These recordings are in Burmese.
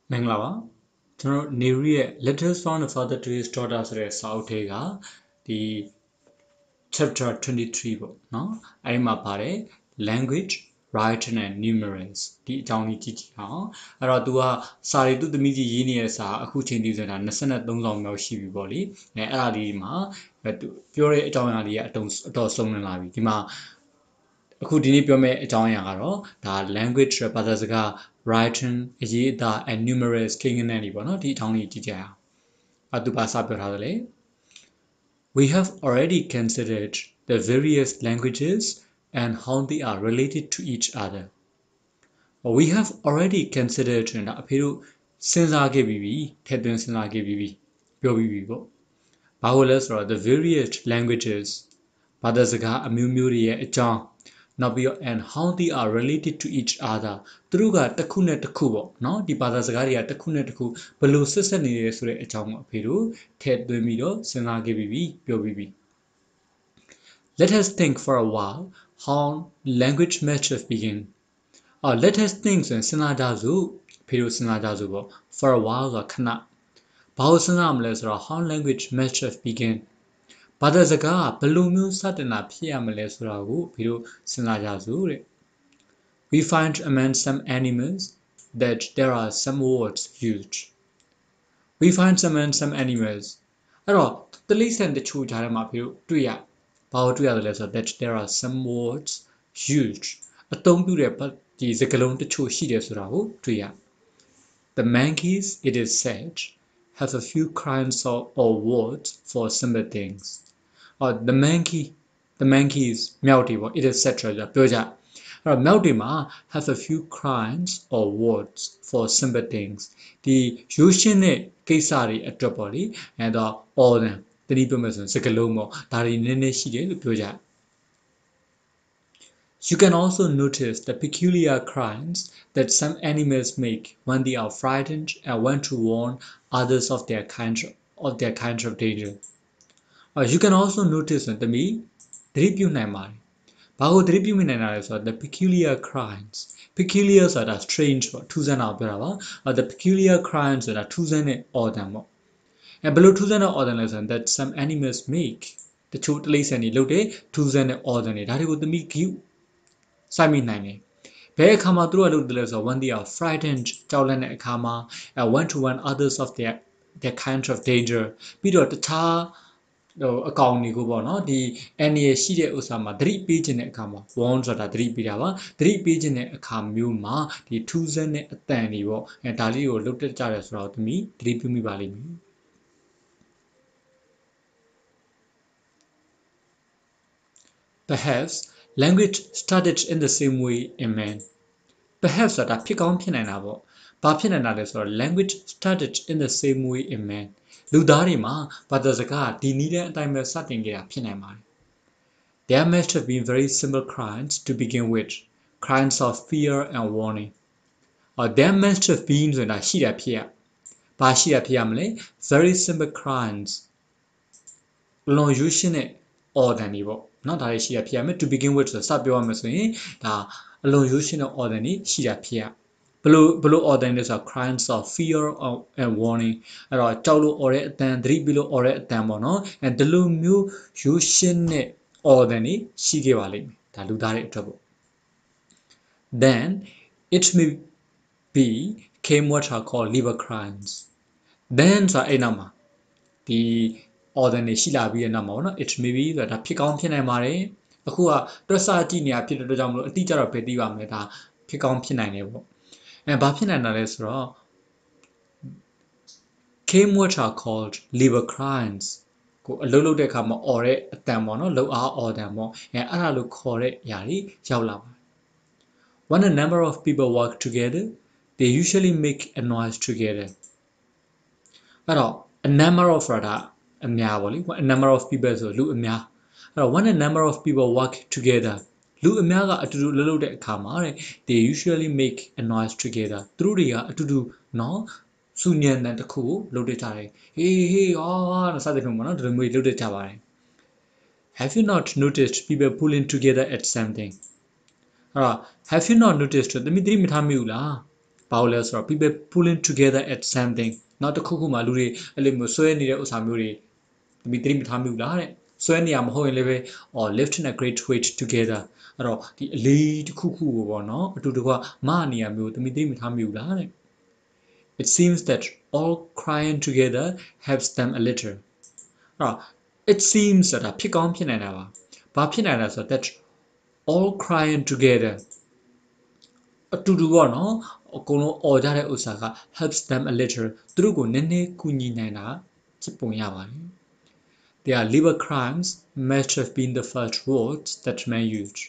Menglava, letters from the father to his daughters Sautega, the chapter 23 no? Arima pare, language, writing and numerals. The Johnny Titi, Aradua, Sari to the Midi Yenias are Huchin Dizan and Senate Dongong Shibi Boli, and Aradima, but Pure Johnny at Dawson and Lavi. Dima, Kudini Pome Johnny the language, Padazaga, writing, Yida, and numerals king and any one, the Johnny Titi. Adubasa Perhale. We have already considered the various languages and how they are related to each other. We have already considered အဖေတို့စဉ်းစားခဲ့ပြီးပြီထည့်သွင်းစဉ်းစားခဲ့ပြီးပြီပြောပြီးပြီပေါ့ဘာလို့လဲဆိုတော့ the various languages ဘာသာစကားအမျိုးမျိုးတွေရဲ့အကြောင်းနောက်ပြီးတော့ and how they are related to each other သူတို့ကတစ်ခုနဲ့တစ်ခုပေါ့နော်ဒီဘာသာစကားတွေကတစ်ခုနဲ့တစ်ခုဘယ်လိုဆက်ဆက်နေလဲဆိုတဲ့အကြောင်းကိုအဖေတို့ထည့်သွင်းပြီးတော့စဉ်းစားခဲ့ပြီးပြီပြောပြီးပြီ Let us think for a while how language matches begin. Let us think ဆိုရင်စဉ်းစားကြစို့ဖေတို့စဉ်းစားကြစို့ပေါ့ for a while ဆိုတာခဏဘာလို့စဉ်းစားမလဲဆိုတော့ how language matches begin ဘာသာစကားဘယ်လိုမျိုးစတင်တာဖြစ်ရမလဲဆိုတာကိုဖေတို့စဉ်းစားကြစို့တဲ့ We find among some animals that there are some words used. We find among some animals အဲ့တော့တိရစ္ဆာန်တချို့ကြားထဲမှာဖေတို့တွေ့ရဘာလို့တွေ့ရတယ်လဲဆိုတော့ that there are some words used အသုံးပြုတဲ့ဒီစကားလုံးတချို့ရှိတယ်ဆိုတာကိုတွေ့ရ The monkeys it is said have a few kinds or words for simple things or the monkeys မြောက်တွေပေါ့ it is said ဆိုတာပြောကြအဲ့တော့မြောက်တွေမှာ have a few kinds or words for simple things ဒီရိုးရှင်းတဲ့ကိစ္စတွေအတွက်ပေါ့လေအဲ့တော့ order တတိပြမယ်ဆိုရင်စကားလုံးပေါ့ဒါတွေနည်းနည်းရှိတယ်လို့ပြောကြ You can also notice the peculiar cries that some animals make when they are frightened and want to warn others of their kind of danger. You can also notice သတိပြုနိုင်ပါတယ်။ဘာကိုသတိပြုမိနိုင်တာလဲဆိုတော့ the peculiar cries peculiar ဆိုတာ strange ပေါ့ထူးဆန်းတာကိုပြောတာပါ။ the peculiar cries ဆိုတာထူးဆန်းတဲ့ organ ပေါ့။ဘယ်လိုထူးဆန်းတဲ့ organ လဲဆိုရင် that some animals make တချို့တိရစ္ဆာန်တွေလုပ်တဲ့ထူးဆန်းတဲ့ organ တွေဒါတွေကိုသမီးစိုက်မိနိုင်တယ်ဘယ်အခါမှာသူတို့ကလုပ်တယ်လဲဆိုတော့ when they are frightened ကြောက်လန့်တဲ့အခါမှာ want to warn others of their kind of danger ပြီးတော့တခြားအကောင်တွေကိုပေါ့နော်ဒီအန်ရရှိတဲ့ဥစ္စာမှာသတိပေးခြင်းတဲ့အခါမှာ warn ဆိုတာသတိပေးတာပါသတိပေးခြင်းတဲ့အခါမျိုးမှာဒီထူးဆန်းတဲ့အတန်တွေပေါ့ဒါလေးကိုလုပ်တတ်ကြတယ်ဆိုတော့သမီးသတိပြုမိပါလိမ့်မယ် Perhaps language started in the same way in man perhaps ဆိုတာဖြစ်ကောင်းဖြစ်နိုင်တာပေါ့ဘာဖြစ်နိုင်တာလဲဆိုတော့ language started in the same way in man လူသားတွေမှာဘာသာစကားဒီနည်းတဲ့အတိုင်းပဲစတင်ခဲ့တာဖြစ်နိုင်ပါတယ် There must have been very simple cries to begin with cries of fear and warning or there must have been ဆိုတာရှိတာဖြစ်ရဘာရှိတာဖြစ်ရမလဲ very simple cries လွန်ရိုးရှင်းတဲ့ organ တွေပေါ့နော်ဒါတွေရှိတာဖြစ်ရမယ် to begin with ဆိုစပြောရမယ်ဆိုရင်ဒါအလွန်ရိုးရှင်းတဲ့ organ တွေရှိတာဖြစ်ရဘလို့ organ လဲဆိုတော့ cries of fear and warning အဲ့တော့ကြောက်လို့ အော်တဲ့အတန်သတိပေးလို့ အော်တဲ့အတန်ပေါ့နော်ဒီလိုမျိုးရိုးရှင်းတဲ့ organ တွေရှိခဲ့ပါလိမ့်မယ်ဒါလူသားတွေအတွက်ပေါ့ Then it may be came what are called liver cries then ဆိုအဲ့နောက်မှာဒီ organ တွေရှိလာပြီးတဲ့နောက်မှာပေါ့နော် it may be ဆိုတာဒါဖြစ်ကောင်းဖြစ်နိုင်ပါတယ်အခုကတွက်ဆကြည့်နေတာဖြစ်တဲ့အတွက်ကြောင့်မလို့အတိအကျတော့ပဲသိပါမယ်ဒါဖြစ်ကောင်းဖြစ်နိုင်တယ်ပေါ့ဘာဖြစ်နိုင်တာလဲဆိုတော့ came what are called liver cries ကိုအလုပ်လုပ်တဲ့အခါမှာ အော်တဲ့အတန်ပေါ့နော်လှုပ်အားအော်တန်ပေါ့အဲ့ဒါလို့ခေါ်တဲ့အရာတွေရောက်လာပါတယ် When a number of people work together they usually make a noise together အဲ့တော့ a number of ဆိုတာအများပေါ့လေ a number of people ဆိုလူအများအဲ့တော့ when a number of people work together လူအများကအတူတူလှုပ်တဲ့အခါမှာတဲ့ they usually make a noise together သူတို့တွေကအတူတူနော်စူညံတဲ့တစ်ခုကိုလှုပ်တတ်ကြတယ်ဟေးစသဖြင့်ပေါ့နော်ဒီလိုမျိုးလှုပ်တတ်ကြပါတယ် Have you not noticed people pulling together at something အဲ့တော့ have you not noticed သမီးသတိမထားမိဘူးလား ဘာလို့လဲဆိုတော့ people pulling together at something နောက်တစ်ခုခုမှလူတွေအဲ့လိုမျိုးဆွဲနေတဲ့ဥစ္စာမျိုးတွေသမီးသတိမထားမိဘူးလားတဲ့ဆွဲနေရမဟုတ်ရင်လည်းပဲ or lifting a great weight together အဲ့တော့ဒီအလေးတစ်ခုခုကိုပေါ့နော်အတူတကွမနေရမျိုးသမီးသတိမထားမိဘူးလားတဲ့ it seems that all crying together helps them a little အဲ့တော့ it seems ဆိုတာဖြစ်ကောင်းဖြစ်နိုင်တာပါဘာဖြစ်နိုင်လဲဆိုတော့ that all crying together အတူတူပေါ့နော်အကုန်လုံးអော်ကြတဲ့ဥစ္စာက helps them a little သူတို့ကိုနည်းနည်းကူညီနိုင်တာဖြစ်ပုံရပါတယ် their liver crimes must have been the first words that men used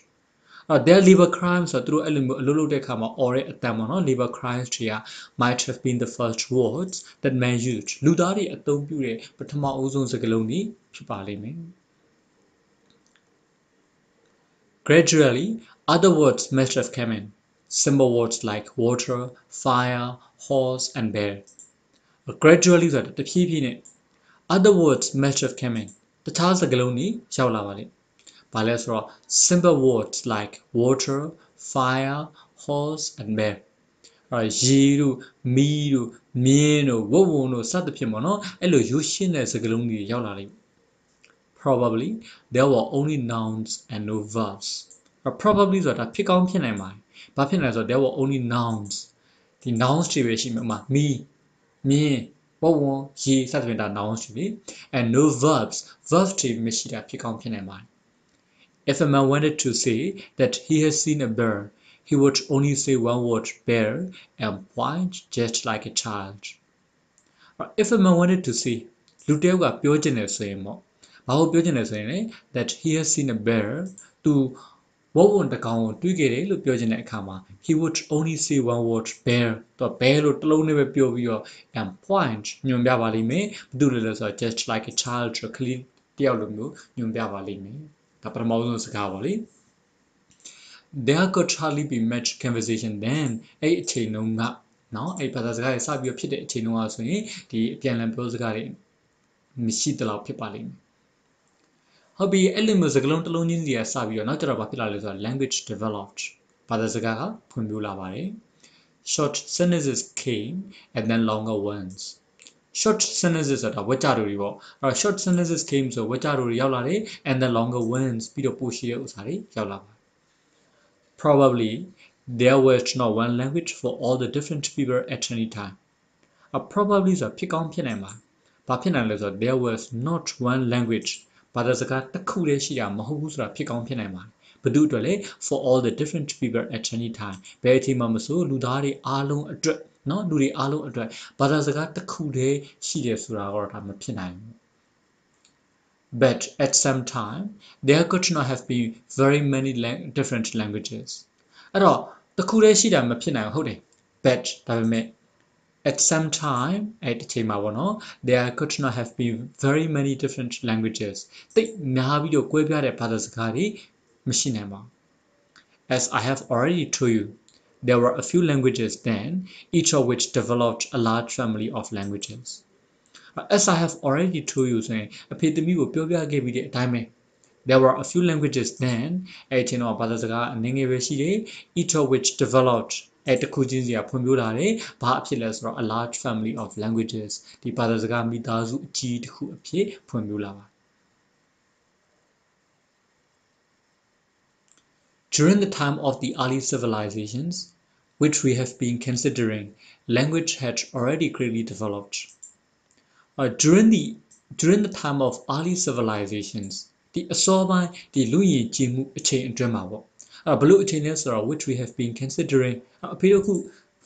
their liver crimes ဆိုတော့သူတို့အဲ့လိုမျိုးအလုပ်လုပ်တဲ့အခါမှာអော်တဲ့အတန်ပေါ့နော် liver crimes တွေက might have been the first words that men used လူသားတွေအသုံးပြုတဲ့ပထမအဦးဆုံးစကားလုံးတွေဖြစ်ပါလိမ့်မယ် gradually other words must have come in simple words like water fire horse and bear gradually ဆိုတာတဖြည်းဖြည်းနဲ့ other words must have come in တခြားစကားလုံးတွေရောက်လာပါလိမ့်ဘာလဲဆိုတော့ simple words like water fire horse and bear ရေတို့မီးတို့မြင်းတို့ဝုတ်ဝုံတို့စသဖြင့်ပေါ့နော်အဲ့လိုရိုးရှင်းတဲ့စကားလုံးတွေရောက်လာလိမ့် probably there were only nouns and no verbs probably ဆိုတာဖြစ်ကောင်းဖြစ်နိုင်ပါတယ်ဘာဖြစ်လဲဆိုတော့ there were only nouns ဒီ nouns တွေပဲရှိမှာဥမာမီးမြင်းဝုတ်ဝုံရေစသဖြင့်ဒါ nouns တွေ and no verbs verbs တွေမရှိတာဖြစ်ကောင်းဖြစ်နိုင်ပါတယ် if a man wanted to say that he has seen a bear he would only say one word bear and point just like a child if a man wanted to say လူတယောက်ကပြောချင်တယ်ဆိုရင်ပေါ့ဘာလို့ပြောချင်တယ်ဆိုရင်လေ that he has seen a bear သူဝုတ်ဝုံတစ်ကောင်ကိုတွေ့ခဲ့တယ်လို့ပြောချင်တဲ့အခါမှာ he would only say one word bear သူ bear လို့တစ်လုံးနဲ့ပဲပြောပြီးတော့ and point ညွှန်ပြပါလိမ့်မယ်ဘာလို့လဲဆိုတော့ just like a child ကလေးတယောက်လိုမျိုးညွှန်ပြပါလိမ့်မယ်ဒါပထမဆုံးစကားပါလေ there could hardly be much conversation then အဲ့အချိန်လုံးကနော်အဲ့ဘာသာစကားတွေစပြီးဖြစ်တဲ့အချိန်လုံးကဆိုရင်ဒီအပြန်အလှန်ပြောစကားတွေမရှိတလောက်ဖြစ်ပါလိမ့်မယ်ဟုတ်ပြီအဲ့လိုမျိုးစကားလုံးတစ်လုံးချင်းစီကစပြီးတော့နောက်ကျတော့ဘာဖြစ်လာလဲဆိုတော့ language developed ဘာသာစကားကဖွံ့ဖြိုးလာပါတယ် short sentences came and then longer ones short sentences ဆိုတာဝါကျတော်တွေပေါ့အဲ့တော့ short sentences came ဆိုဝါကျတော်တွေရောက်လာတယ် and then longer ones ပြီးတော့ပိုရှည်တဲ့ဥစ္စာတွေရောက်လာပါတယ် probably there was not one language for all the different people at any time probably ဆိုတာဖြစ်ကောင်းဖြစ်နိုင်ပါတယ်ဘာဖြစ်နိုင်လဲဆိုတော့ there was not one language ဘာသာစကားတစ်ခုတည်းရှိတာမဟုတ်ဘူးဆိုတာဖြစ်ကောင်းဖြစ်နိုင်ပါတယ်ဘယ်သူအတွက်လဲ for all the different people at any time ဘယ်အချိန်မှမဆိုလူသားတွေအားလုံးအတွက်နော်လူတွေအားလုံးအတွက်ဘာသာစကားတစ်ခုတည်းရှိတယ်ဆိုတာတော့ဒါမဖြစ်နိုင်ဘူး but at some time there could not have been very many different languages အဲ့တော့တစ်ခုတည်းရှိတာမဖြစ်နိုင်ဘူးဟုတ်တယ် but ဒါပေမဲ့at some time အဲ့ဒီအချိန်မှာပေါ့နော် there could not have been very many different languages တိတ်များပြီးတော့ကွဲပြားတဲ့ဘာသာစကားတွေမရှိနိုင်ပါဘူး as I have already told you there were a few languages then each of which developed a large family of languages as I have already told you ဆိုရင်အဖေသမီးကိုပြောပြခဲ့ပြီးတဲ့အတိုင်းပဲ there were a few languages then အဲ့ဒီတော့ဘာသာစကားအနေငယ်ပဲရှိတယ် each of which developed အဲ့တစ်ခုချင်းစီကဖွံ့ဖြိုးလာတယ်ဘာအဖြစ်လဲဆိုတော့ a large family of languages ဒီဘာသာစကားမိသားစုအကြီးတစ်ခုအဖြစ်ဖွံ့ဖြိုးလာပါ during the time of the early civilizations which we have been considering language had already greatly developed during the time of early civilizations ဒီအစောပိုင်းဒီလူယဉ်ကျေးမှုအချိန်အတွင်းမှာပေါ့ဘလို့အချိန်လဲဆိုတော့ which we have been considering အဖေတို့ခု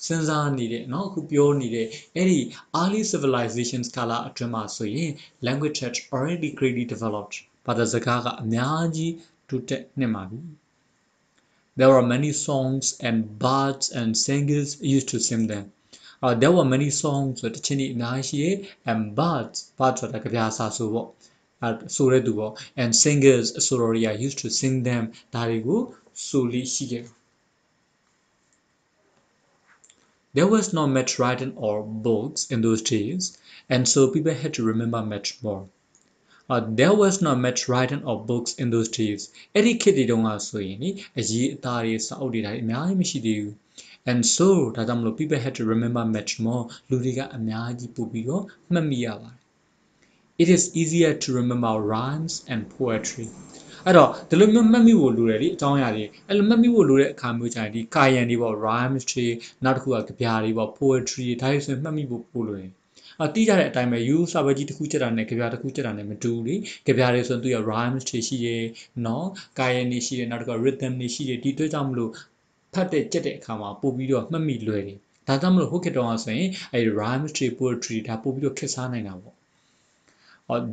စဉ်းစားနေတဲ့เนาะအခုပြောနေတဲ့အဲ့ဒီ early civilizations ကာလအတွင်းမှာဆိုရင် language had already greatly developed ဘာသာစကားကအများကြီးတိုးတက်နေပါပြီ there were many songs and bards and singers used to sing them there were many songs ဆိုတချင်းတွေအများကြီးရှိတယ် and bards ဆိုတာကြပြာစာဆိုပေါ့ဆိုတဲ့သူပေါ့ and singers ဆိုတော့ရ used to sing them ဒါတွေကိုဆိုလိရှိခဲ့ there was not much writing or books in those days and so people had to remember much more There was not much writing of books in those days အဲ့ဒီခေတ်တွေတုန်းကဆိုရင်လေအရေးအသားတွေစာအုပ်တွေဒါအများကြီးမရှိသေးဘူး and so ဒါကြောင့်မလို့ people had to remember much more လူတွေကအများကြီးပို့ပြီးတော့မှတ်မိရပါတယ် it is easier to remember rhymes and poetry အဲ့တော့ဒီလိုမျိုးမှတ်မိဖို့လိုတယ်လေအကြောင်းအရာတွေအဲ့လိုမှတ်မိဖို့လိုတဲ့အခါမျိုးကျရင်ဒီကာယံတွေပေါ့ rhymes တွေနောက်တစ်ခုကကြပြတွေပေါ့ poetry ဒါတွေဆိုရင်မှတ်မိဖို့ပို့လို့ရတယ်တိကြတဲ့အတိုင်းပဲ you စာပဲကြီးတစ်ခုချက်တာနဲ့ကြပြတစ်ခုချက်တာနဲ့မတူဘူးလေကြပြတွေဆိုရင်သူရ rhymes တွေရှိတယ်နော်ကာယံတွေရှိတယ်နောက်တစ်ခု rhythm တွေရှိတယ်ဒီအတွက်ကြောင့်မလို့ဖတ်တဲ့ကြက်တဲ့အခါမှာပို့ပြီးတော့မှတ်မိလွယ်တယ်ဒါကြောင့်မလို့ဟိုခေတ်တုန်းကဆိုရင်အဲ rhymes တွေ poetry ဒါပို့ပြီးတော့ခက်စားနိုင်တာပေါ့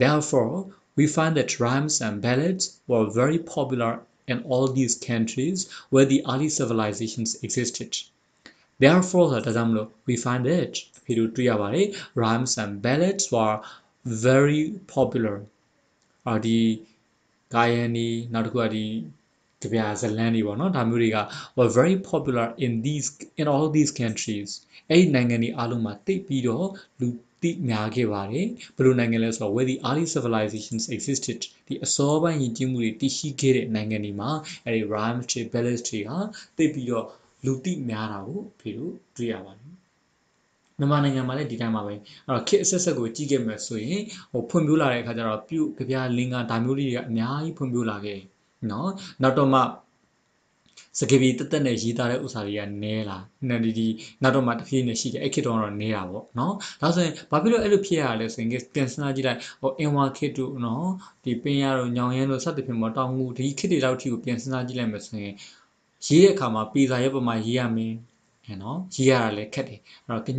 therefore we find that rhymes and ballads were very popular in all these countries where the early civilizations existed therefore ဒါကြောင့်မလို့ we find that ဒီလိုတွေ့ရပါတယ် rhymes and ballads were very popular ဒီကာယံဒီနောက်တစ်ခုကဒီကြပြဇလန်းတွေပေါ့နော်ဒါမျိုးတွေက were very popular in all these countries အဲ့ဒီနိုင်ငံတွေအားလုံးမှာတိတ်ပြီးတော့လူသိများခဲ့ပါတယ်ဘယ်လိုနိုင်ငံလဲဆိုတော့ where the early civilizations existed ဒီအစောပိုင်းယဉ်ကျေးမှုတွေတည်ရှိခဲ့တဲ့နိုင်ငံတွေမှာအဲ့ဒီ rhymes တွေ ballads တွေဟာတိတ်ပြီးတော့လူသိများတာကိုဖေလို့တွေ့ရပါတယ်မြန်မာနိုင်ငံမှာလည်းဒီတိုင်းပါပဲအဲ့တော့ခေတ်အဆက်ဆက်ကိုကြည့်ခဲ့မယ်ဆိုရင်ဖွံ့ဖြိုးလာတဲ့အခါကျတော့ပြုတ်ကြပြလင်္ကာဒါမျိုးလေးတွေကအများကြီးဖွံ့ဖြိုးလာခဲ့နော်နောက်တော့မှစကားပြေတက်တက်နဲ့ရေးသားတဲ့ဥစ္စာတွေကနဲလာဒီနောက်တော့မှတစ်ဖြည်းဖြည်းနဲ့ရှိတယ်အဲ့ခေတ်တော့နဲတာပေါ့နော်ဒါဆိုရင်ဘာဖြစ်လို့အဲ့လိုဖြစ်ရလဲဆိုရင်ပြန်စဉ်းစားကြည့်လိုက်အင်ဝါခေတ်တို့နော်ဒီပင်ရတို့ညောင်ရမ်းတို့စသဖြင့်ပေါ့တောင်ငူဒီခေတ်တွေလောက်ထိကိုပြန်စဉ်းစားကြည့်လိုက်မယ်ဆိုရင်ရေးတဲ့အခါမှာပေစာရဲ့ပုံမှာရေးရမယ်နော်ရေးရတာလည်းခက်တယ်အဲ့တော့က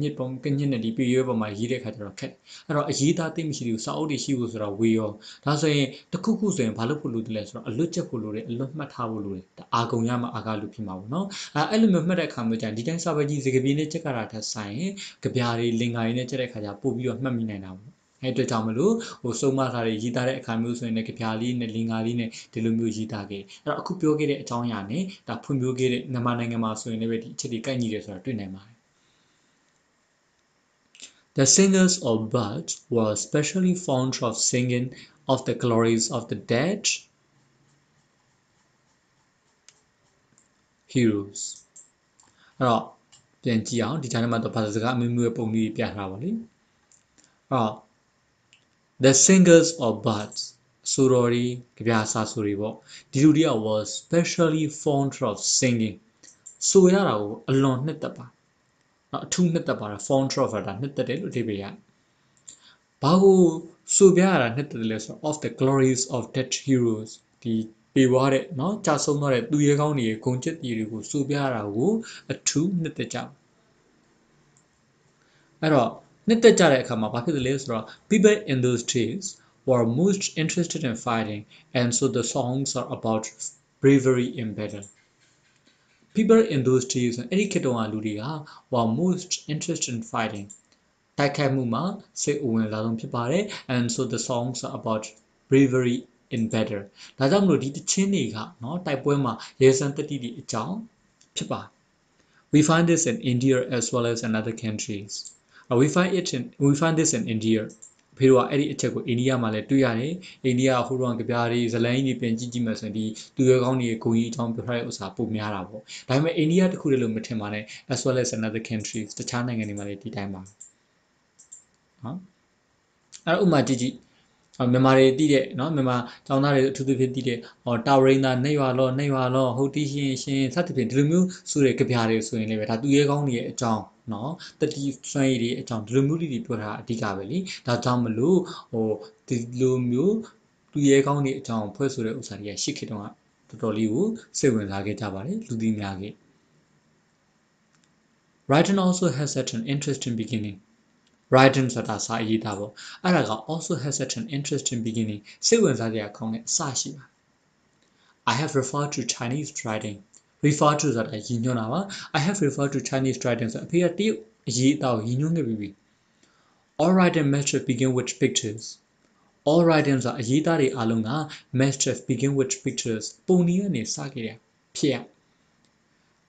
ညစ်နဲ့ဒီပေရွဲပေါ်မှာရေးတဲ့အခါကျတော့ခက်အဲ့တော့အရေးသားသိမရှိဘူးစာအုပ်တွေရှိဖို့ဆိုတော့ဝေရောဒါဆိုရင်တခုခုဆိုရင်ဘာလို့ဖို့လိုတယ်လဲဆိုတော့အလွတ်ချက်ဖို့လိုတယ်အလွတ်မှတ်ထားဖို့လိုတယ်အာကုံရမှအာကလူဖြစ်မှာပေါ့နော်အဲ့လိုမျိုးမှတ်တဲ့အခါမျိုးကျရင်ဒီတိုင်းစာပဲကြီးစကားပြေးနဲ့ချက်ကတာထက်ဆိုင်ကြပြားတွေလင်္ကာတွေနဲ့ချက်တဲ့အခါကျပို့ပြီးတော့မှတ်မိနိုင်တာပေါ့အဲ့အတွက်ကြောင့်မလို့စုံမစာတွေရေးသားတဲ့အခါမျိုးဆိုရင်လည်းကြပြားလေးနဲ့လင်္ကာလေးနဲ့ဒီလိုမျိုးရေးသားခဲ့အဲ့တော့အခုပြောခဲ့တဲ့အကြောင်းအရာနဲ့ဒါဖွံ့ဖြိုးခဲ့တဲ့မြန်မာနိုင်ငံမှာဆိုရင်လည်းဒီအချက်တွေကိုက်ညီတယ်ဆိုတာတွေ့နိုင်ပါတယ် The singers of birds were especially fond of singing of the glories of the dead heroes အဲ့တော့ပြန်ကြည့်အောင်ဒီကြားထဲမှာတော့ဘာသာစကားအမျိုးမျိုးရဲ့ပုံလေးပြထားပါလိမ့်အဲ့တော့ the singers of birds ဆိုတော်တွေကြပြစာဆိုတွေပေါ့ဒီလူတွေက was specially fond of singing ဆိုရတာကိုအလွန်နှစ်သက်ပါအထူးနှစ်သက်ပါတာ fond of တာနှစ်သက်တယ်လို့အဓိပ္ပာယ်ရဘာကိုဆိုပြရတာနှစ်သက်တယ်လဲဆိုတော့ of the glories of dead heroes ဒီပေွားတဲ့เนาะကြာဆုံးသွားတဲ့သူရဲကောင်းတွေရဲ့ဂုဏ်ကျက်တွေကိုဆိုပြရတာကိုအထူးနှစ်သက်ကြအဲ့တော့နှစ်သက်ကြတဲ့အခါမှာဘာဖြစ်လဲဆိုတော့ people in those days were most interested in fighting and so the songs are about bravery in battle people in those days အဲ့ဒီခေတ်တုန်းကလူတွေက were most interested in fighting တိုက်ခိုက်မှုမှာစိတ်အဝင်လာဆုံးဖြစ်ပါတယ် and so the songs are about bravery in battle ဒါကြောင့်မလို့ဒီတခြင်းတွေကเนาะတိုက်ပွဲမှာရဲစန်းတတိတွေအကြောင်းဖြစ်ပါ we find this in India as well as in other countries we find this in India ဖေတို့ကအဲ့ဒီအချက်ကိုအိန္ဒိယမှာလည်းတွေ့ရတယ်အိန္ဒိယဟိုတော့ကြပြားတွေဇလန်းကြီးတွေပြန်ကြည့်မယ်ဆိုရင်ဒီသူရဲကောင်းတွေရဲ့ဂုဏ်ကြီးအကြောင်းပြောထားတဲ့ဥစ္စာပိုများတာပေါ့ဒါပေမဲ့အိန္ဒိယတခုတည်းလို့မထင်ပါနဲ့ as well as in other countries တခြားနိုင်ငံတွေမှာလည်းဒီတိုင်းပါနော်အဲ့ဥမာကြည့်မြန်မာတွေတည်တဲ့เนาะမြန်မာကျောင်းသားတွေအထူးသဖြင့်တည်တဲ့တာဝရိန်သာနှိပ်ရွာလောဟုတ်တီးရှင်စသဖြင့်ဒီလိုမျိုးဆိုတဲ့ကြပြားတွေဆိုရင်လည်းပဲဒါသူရဲကောင်းတွေရဲ့အကြောင်းเนาะတတိစွမ်းရည်တွေအကြောင်းဒီလိုမျိုးတွေပြောထားအဓိကပဲလीဒါကြောင့်မလို့ဒီလိုမျိုးသူရဲကောင်းတွေအကြောင်းဖွဲ့ဆိုတဲ့ဥစ္စာတွေကရှစ်ခေတ်တုန်းကတော်တော်လေးကိုစိတ်ဝင်စားခဲ့ကြပါတယ်လူသိများခဲ့ Writing also has such an interesting beginning writing ဆိုတာစာရေးတာပေါ့အဲ့ဒါက also has such an interesting beginning စိတ်ဝင်စားစရာကောင်းတဲ့အစရှိပါ I have referred to Chinese writing refer to ဆိုတာရည်ညွှန်းတာပါ I have referred to Chinese writing ဆိုအဖေကတရုတ်အရေးအသားကိုရည်ညွှန်းခဲ့ပြီး all writing must begin with pictures all writing ဆိုတာအရေးအသားတွေအားလုံးက must begin with pictures ပုံတွေကနေစခဲ့တယ်ဖြစ်ရ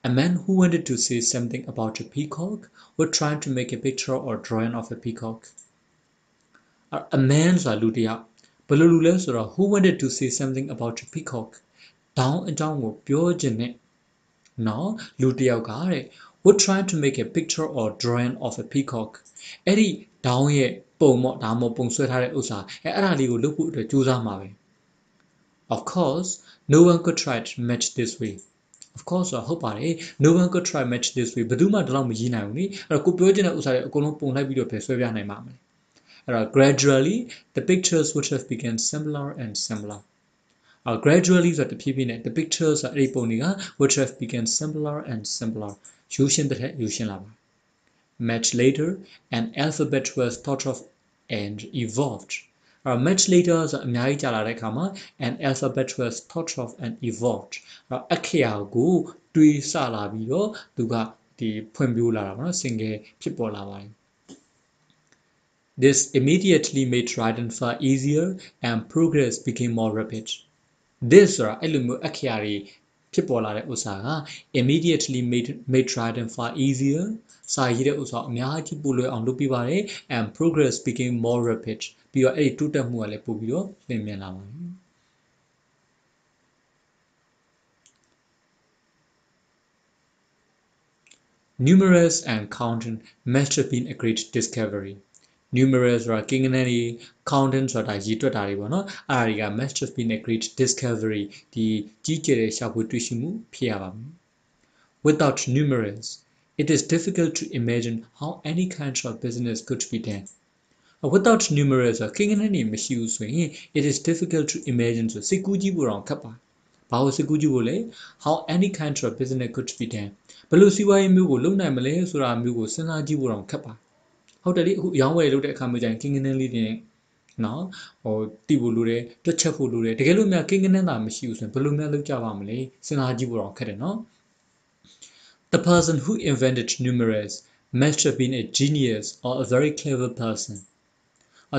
A man who wanted to say something about a peacock would try to make a picture or drawing of a peacock. A man ဆိုတာလူတစ်ယောက် ဘယ်လိုလူလဲဆိုတော့ who wanted to say something about a peacock ဒေါင်းအကြောင်းကိုပြောခြင်းနဲ့နော်လူတစ်ယောက်ကတဲ့ would try to make a picture or drawing of a peacock အဲ့ဒီဒေါင်းရဲ့ပုံပေါ့ဒါမှမဟုတ်ပုံဆွဲထားတဲ့ဥစ္စာအဲ့ဒါလေးကိုလုပ်ဖို့အတွက်ကြိုးစားမှာပဲ of course no one could try to match this way of course ဆိုတော့ဟုတ်ပါတယ် no one could try match this way ဘယ်သူမှဒီလောက်မရေးနိုင်ဘူးလေအဲ့တော့ကိုပြောချင်တဲ့ဥစ္စာတွေအကုန်လုံးပုံလိုက်ပြီးတော့ပဲဆွဲပြနိုင်ပါမယ်အဲ့တော့ gradually the pictures would have become similar and similar gradually ဆိုတော့တဖြည်းဖြည်းနဲ့ the pictures ဆိုအဲ့ဒီပုံတွေက would have become similar and similar ရိုးရှင်းတဲ့ရိုးရှင်းလာပါ much later an alphabet was thought of and evolved much later ဆိုအများကြီးကြာလာတဲ့အခါမှာ an alphabet was thought of and evolved အခရာကိုတွေးဆလာပြီးတော့သူကဒီဖွံ့ဖြိုးလာတာပေါ့နော် single ဖြစ်ပေါ်လာပါတယ် This immediately made writing far easier and progress became more rapid this ဆိုတာအဲ့လိုမျိုးအခရာတွေဖြစ်ပေါ်လာတဲ့ဥစ္စာက immediately made writing far easier စာရေးတဲ့ဥစ္စာအများကြီးပိုလွယ်အောင်လုပ်ပြပါတယ် and progress became more rapid ပြီးတော့အဲ့ဒီတိုးတက်မှုကလည်းပို့ပြီးတော့လျင်မြန်လာပါတယ် Numerals and counting must have been a great discovery numerals ဆိုတာကိန်းဂဏန်းတွေ counting ဆိုတာရေးတွက်တာတွေပေါ့နော်အဲ့ဒါတွေက must have been a great discovery ဒီကြီးကျယ်တဲ့ရှာဖွေတွေ့ရှိမှုဖြစ်ရပါမယ် Without numerals it is difficult to imagine how any kind of business could be done without numerals ဆိုတာကိန်းဂဏန်းတွေမရှိဘူးဆိုရင် it is difficult to imagine ဆိုစိတ်ကူးကြည့်ဖို့တော့ခက်ပါဘာလို့စိတ်ကူးကြည့်ဖို့လဲ how any kind of business could be done ဘယ်လိုစီးပွားရေးမျိုးကိုလုပ်နိုင်မလဲဆိုတာမျိုးကိုစဉ်းစားကြည့်ဖို့တော့ခက်ပါဟုတ်တယ်လေအခုရောင်းဝယ်လုပ်တဲ့အခါမျိုးကျရင်ကိန်းဂဏန်းလေးတွေနော်ဟိုတိဖို့လိုတယ်တွက်ချက်ဖို့လိုတယ်တကယ်လို့များကိန်းဂဏန်းသာမရှိဘူးဆိုရင်ဘယ်လိုများလုပ်ကြပါမလဲစဉ်းစားကြည့်ဖို့တော့ခက်တယ်နော် The person who invented numerals must have been a genius or a very clever person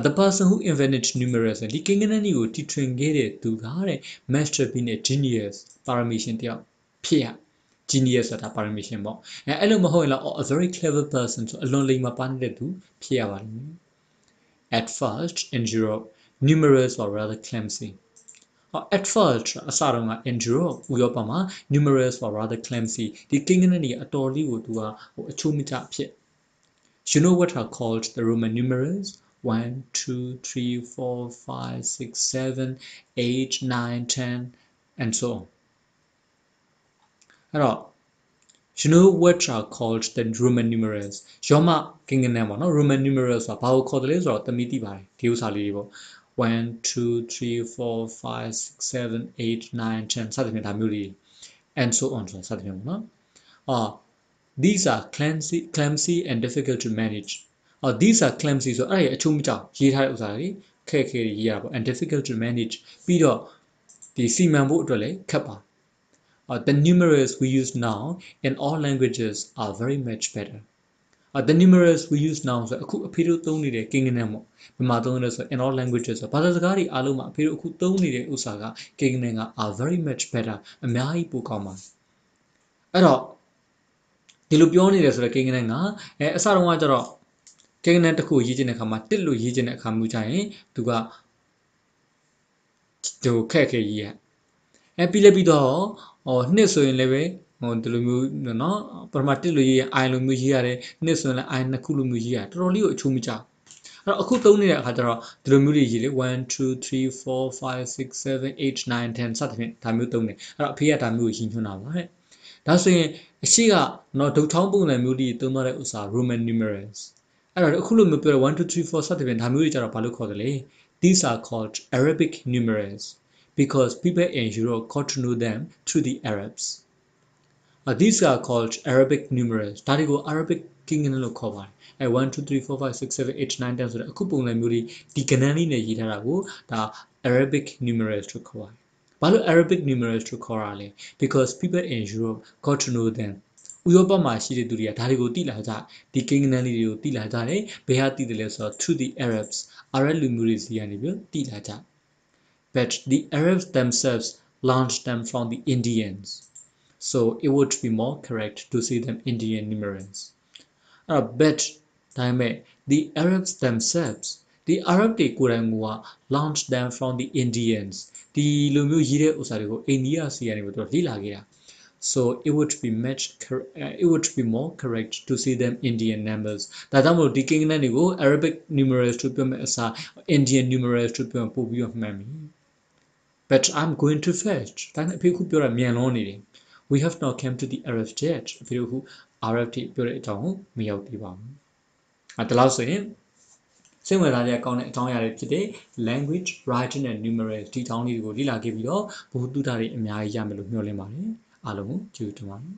the person who invented numerals ဒီကိန်းဂဏန်းတွေကိုတီထွင်ခဲ့တဲ့သူကတဲ့ must have been a genius ပါရမီရှင်တယောက်ဖြစ်ရ genius ဆိုတာပါရမီရှင်ပေါ့အဲ့လိုမဟုတ်ရင်လည်း a very clever person ဆိုအလွန်လိမ္မာပါနေတဲ့သူဖြစ်ရပါလိမ့်မယ် At first in Europe numerals were rather clumsy at first အစတုန်းက in Europe ဥရောပမှာ numerals were rather clumsy ဒီကိန်းဂဏန်းတွေအတော်လေးကိုသူကအချိုးမကျဖြစ် You know what are called the Roman numerals 1 2 3 4 5 6 7 8 9 10 and so on အဲ့တော့ You know what are called the Roman numerals ရောမကိန်းဂဏန်းပေါ့နော် Roman numerals ဆိုတာဘာကိုခေါ်တယ်လဲဆိုတော့သမီးသိပါတယ်ဒီဥစ္စာလေးတွေပေါ့1 2 3 4 5 6 7 8 9 10စသဖြင့်ဒါမျိုးလေး and so on ဆိုတာစသဖြင့်ပေါ့နော်these are clumsy and difficult to manage these are clumsy ဆိုအဲ့ဒါအချိုးမကျရေးထားတဲ့ဥစ္စာတွေခက်ခဲရေးရပါ and difficult to manage ပြီးတော့ဒီစီမံဖို့အတွက်လည်းခက်ပါ the numerals we use now in all languages are very much better the numerals we use now ဆိုအခုအဖေတို့သုံးနေတဲ့ကိန်းဂဏန်းပေါ့ဘယ်မှာသုံးလဲဆို in all languages ဆိုဘာသာစကားတွေအားလုံးမှာအဖေတို့အခုသုံးနေတဲ့ဥစ္စာကကိန်းဂဏန်းက are very much better အများကြီးပိုကောင်းပါအဲ့တော့ဒီလိုပြောနေတယ်ဆိုတော့ကိန်းဂဏန်းကအစတုန်းကကျတော့ကိန်းဂဏန်းတစ်ခုရေးချင်တဲ့အခါမှာတစ်လို့ရေးချင်တဲ့အခါမျိုးကျရင်သူကဒီခက်ခဲရေးရပြီးလည်းပြီးတော့နှစ်ဆိုရင်လည်းပဲဒီလိုမျိုးနော်ပထမတစ်လို့ရေးရင် i လိုမျိုးရေးရတယ်နှစ်ဆိုရင်လည်း i နှစ်ခုလိုမျိုးရေးရတော်တော်လေးကိုအချိုးမကျအဲ့တော့အခုသုံးနေတဲ့အခါကျတော့ဒီလိုမျိုးတွေရေးလေ1 2 3 4 5 6 7 8 9 10စသဖြင့်ဒါမျိုးသုံးတယ်အဲ့တော့အဖေကဒါမျိုးကိုရည်ညွှန်းတာပါတဲ့ဒါဆိုရင်အရှိကနော်ဒုတ်ချောင်းပုံစံမျိုးတွေသုံးသွားတဲ့ဥစ္စာ Roman numerals အဲ့တော့အခုလိုမျိုးပြော1 2 3 4စသဖြင့်ဒါမျိုးတွေကျတော့ဘာလို့ခေါ်တယ်လဲ These are called Arabic numerals because people in Europe got to know them through the Arabs these are called Arabic numerals ဒါတွေကို Arabic ကိန်းဂဏန်းလို့ခေါ်ပါတယ်1 2 3 4 5 6 7 8 9 10ဆိုတဲ့အခုပုံစံမျိုးတွေဒီကဏန်းလေးနဲ့ရေးထားတာကိုဒါ Arabic numerals လို့ခေါ်ပါတယ်ဘာလို့ Arabic numerals လို့ခေါ်ရလဲ because people in Europe got to know them ဥရောပမှာရှိတဲ့သူတွေကဒါတွေကိုသိလာကြဒီကိန်းဂဏန်းလေးတွေကိုသိလာကြတယ်ဘယ်ဟာသိတယ်လဲဆိုတော့ through the Arabs Arab လူမျိုးတွေစီကနေပြီးသိလာကြ but the Arabs themselves learned them from the Indians so it would be more correct to say them Indian numerals but ဒါပေမဲ့ the Arabs themselves ဒီ the Arab တွေကိုယ်တိုင်က launched them from the Indians ဒီလိုမျိုးရေးတဲ့ဥစ္စာတွေကိုအိန္ဒိယစီကနေပြီးတော့လေ့လာခဲ့တာ so it would be it would be more correct to see them Indian numbers ဒါကြောင့်မို့ဒီကိန်းဂဏန်းတွေကို Arabic numerals လို့ပြောမယ့်အစား Indian numerals လို့ပြောပို့ပြီးတော့မှန်ပြီ but I'm going too fast ဒါနဲ့အဖေခုပြောတာမြန်လွန်းနေတယ် we have not come to the Arab yet အဖေတို့ခု Arab တိပြောတဲ့အကြောင်းကိုမရောက်သေးပါဘူးဒါလောက်ဆိုရင်စိတ်ဝင်စားစရာကောင်းတဲ့အကြောင်းအရာတွေဖြစ်တဲ့ language writing and numerals ဒီအကြောင်းလေးတွေကိုလေ့လာခဲ့ပြီးတော့ဘုသူတ္တတွေအများကြီးရမယ်လို့မျှော်လင့်ပါတယ်အားလုံးကိုကျေးဇူးတင်ပါတယ်